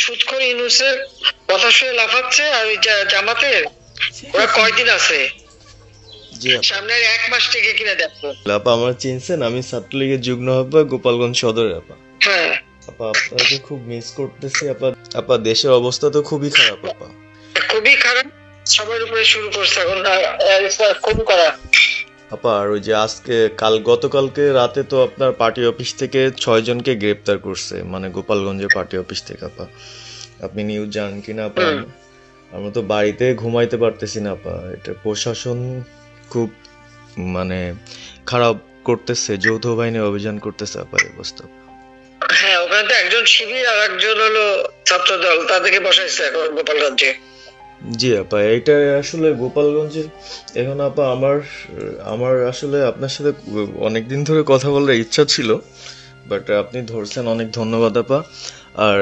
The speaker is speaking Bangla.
সুদখোর ইউনূসের কথা শুনে লাফাচ্ছে, আর ওই জামাতের ওরা কয়দিন আছে? জি আপা। সামনে আর 1 মাস থেকে কিনা দেখো। আপা আমার চিনছেন, আমি ছাত্রলীগের যুগ্ম আহ্বায়ক গোপালগঞ্জ সদরের আপা। হ্যাঁ, আপা আপনাকে খুব মিস করতেছি আপা। আপা দেশের অবস্থা তো খুবই খারাপ আপা। খুবই খারাপ। সবার উপরে শুরু করছে এখন খুন করা। আপা আর ওই যে আজকে গতকালকে রাতে তো আপনার পার্টি অফিস থেকে 6 জনকে গ্রেপ্তার করছে, মানে গোপালগঞ্জের পার্টি অফিস থেকে আপা। আপনি নিউজ জানেন কিনা আপা? আমরা তো বাড়িতে ঘুমাইতে পারতেছি না আপা। এটা প্রশাসন খুব মানে খারাপ করতেছে, যৌথ বাহিনী অভিযান করতেছে আপা, এই অবস্থা। হ্যাঁ, ওখানে তো একজন শিবির আর একজন হলো ছাত্র দল, তাদেরকে বসাইছে এখন গোপালগঞ্জে। জি আপা, এটা আসলে গোপালগঞ্জের এখন আপা আমার আমার আসলে আপনার সাথে অনেকদিন ধরে কথা বলার ইচ্ছা ছিল, বাট আপনি ধরছেন, অনেক ধন্যবাদ আপা। আর